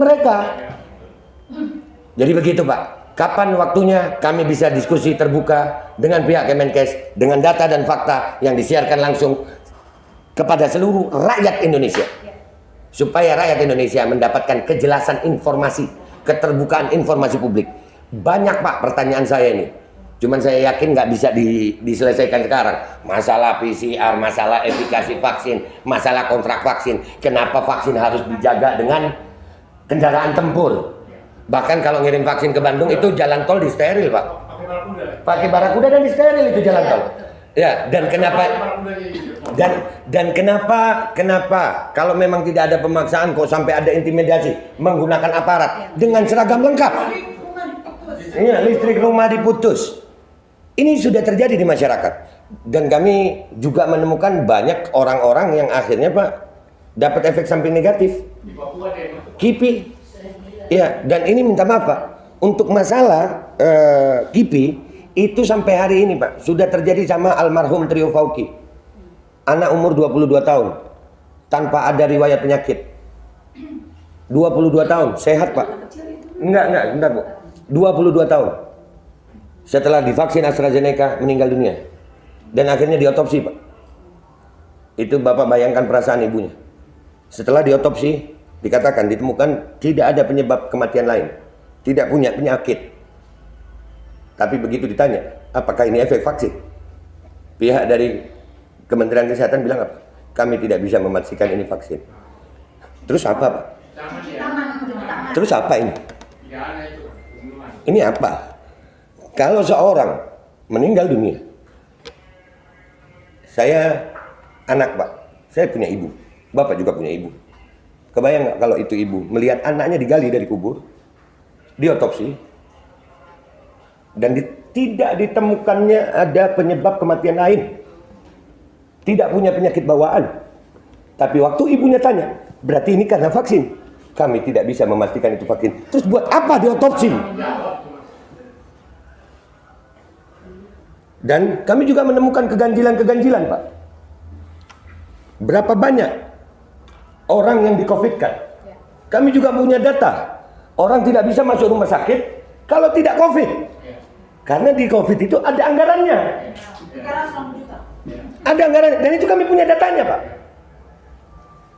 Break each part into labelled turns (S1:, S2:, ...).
S1: mereka. Jadi begitu Pak, kapan waktunya kami bisa diskusi terbuka dengan pihak Kemenkes dengan data dan fakta yang disiarkan langsung kepada seluruh rakyat Indonesia, supaya rakyat Indonesia mendapatkan kejelasan informasi, keterbukaan informasi publik. Banyak Pak pertanyaan saya ini, cuman saya yakin nggak bisa diselesaikan sekarang. Masalah PCR, masalah efikasi vaksin, masalah kontrak vaksin. Kenapa vaksin harus dijaga dengan kendaraan tempur? Bahkan kalau ngirim vaksin ke Bandung itu jalan tol disteril Pak. Pakai barakuda dan disteril itu jalan tol. Ya, dan kenapa kenapa kalau memang tidak ada pemaksaan kok sampai ada intimidasi menggunakan aparat dengan seragam lengkap? Iya, listrik rumah diputus. Ini sudah terjadi di masyarakat. Dan kami juga menemukan banyak orang-orang yang akhirnya Pak dapat efek samping negatif. KIPI. Ya, dan ini minta maaf Pak. Untuk masalah KIPI itu sampai hari ini Pak sudah terjadi sama almarhum Trio Fauki. Anak umur 22 tahun tanpa ada riwayat penyakit. 22 tahun, sehat Pak. Enggak, bentar Bu. 22 tahun. Setelah divaksin AstraZeneca meninggal dunia. Dan akhirnya diotopsi Pak. Itu Bapak bayangkan perasaan ibunya. Setelah diotopsi dikatakan ditemukan tidak ada penyebab kematian lain. Tidak punya penyakit. Tapi begitu ditanya, apakah ini efek vaksin? Pihak dari Kementerian Kesehatan bilang apa? Kami tidak bisa memastikan ini vaksin. Terus apa Pak? Terus apa ini? Ini apa? Kalau seorang meninggal dunia, saya anak Pak, saya punya ibu, Bapak juga punya ibu. Kebayang nggak kalau itu ibu melihat anaknya digali dari kubur, diotopsi, dan tidak ditemukannya ada penyebab kematian lain, tidak punya penyakit bawaan. Tapi waktu ibunya tanya, berarti ini karena vaksin. Kami tidak bisa memastikan itu vaksin. Terus buat apa diotopsi? Dan kami juga menemukan keganjilan-keganjilan Pak. Berapa banyak orang yang di-COVID-kan? Kami juga punya data. Orang tidak bisa masuk rumah sakit kalau tidak COVID. Karena di COVID itu ada anggarannya. Ada anggaran, dan itu kami punya datanya Pak.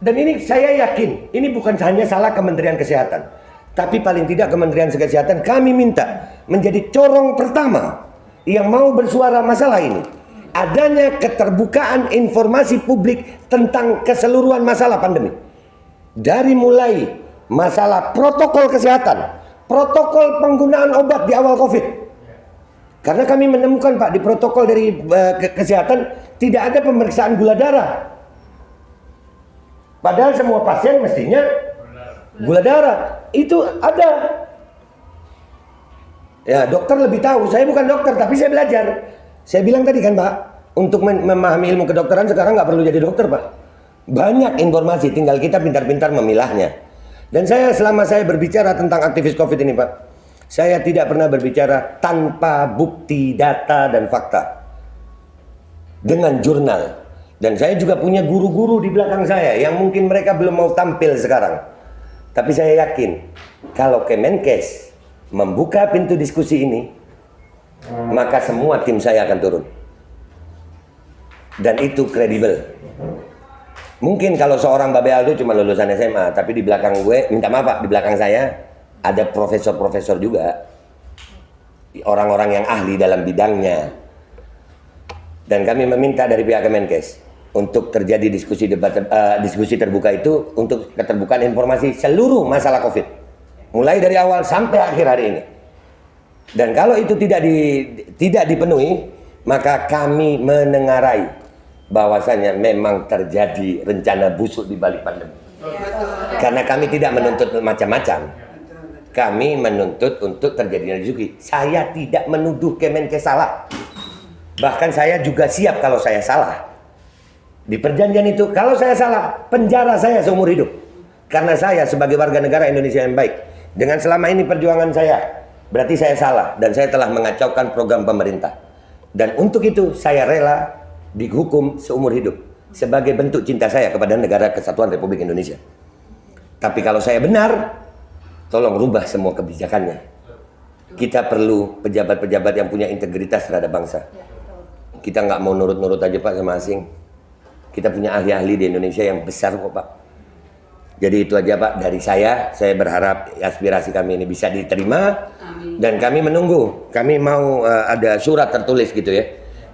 S1: Dan ini saya yakin, ini bukan hanya salah Kementerian Kesehatan. Tapi paling tidak Kementerian Kesehatan kami minta menjadi corong pertama yang mau bersuara masalah ini. Adanya keterbukaan informasi publik tentang keseluruhan masalah pandemi. Dari mulai masalah protokol kesehatan, protokol penggunaan obat di awal COVID. Karena kami menemukan Pak di protokol dari kesehatan tidak ada pemeriksaan gula darah. Padahal semua pasien mestinya gula darah. Itu ada. Ya, dokter lebih tahu. Saya bukan dokter, tapi saya belajar. Saya bilang tadi kan Pak, untuk memahami ilmu kedokteran sekarang nggak perlu jadi dokter Pak. Banyak informasi, tinggal kita pintar-pintar memilahnya. Dan selama saya berbicara tentang aktivis COVID ini Pak, saya tidak pernah berbicara tanpa bukti, data, dan fakta. Dengan jurnal. Dan saya juga punya guru-guru di belakang saya yang mungkin mereka belum mau tampil sekarang. Tapi saya yakin kalau Kemenkes membuka pintu diskusi ini, maka semua tim saya akan turun. Dan itu kredibel. Mungkin kalau seorang Babe Aldo cuma lulusan SMA, tapi di belakang gue, minta maaf Pak, di belakang saya ada profesor-profesor juga. Orang-orang yang ahli dalam bidangnya. Dan kami meminta dari pihak Kemenkes untuk terjadi diskusi terbuka itu untuk keterbukaan informasi seluruh masalah COVID. Mulai dari awal sampai akhir hari ini. Dan kalau itu tidak dipenuhi, maka kami menengarai bahwasanya memang terjadi rencana busuk di balik pandemi. Karena kami tidak menuntut macam-macam. Kami menuntut untuk terjadinya diskusi. Saya tidak menuduh Kemenkes salah. Bahkan saya juga siap kalau saya salah. Di perjanjian itu, kalau saya salah, penjara saya seumur hidup. Karena saya sebagai warga negara Indonesia yang baik. Dengan selama ini perjuangan saya, berarti saya salah. Dan saya telah mengacaukan program pemerintah. Dan untuk itu, saya rela dihukum seumur hidup. Sebagai bentuk cinta saya kepada negara kesatuan Republik Indonesia. Tapi kalau saya benar, tolong rubah semua kebijakannya. Kita perlu pejabat-pejabat yang punya integritas terhadap bangsa. Kita nggak mau nurut-nurut aja Pak sama asing. Kita punya ahli-ahli di Indonesia yang besar kok Pak. Jadi itu aja Pak dari saya berharap aspirasi kami ini bisa diterima. Amin. Dan kami menunggu, kami mau ada surat tertulis gitu ya.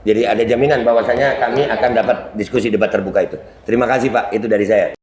S1: Jadi ada jaminan bahwasanya kami akan dapat diskusi debat terbuka itu. Terima kasih Pak, itu dari saya.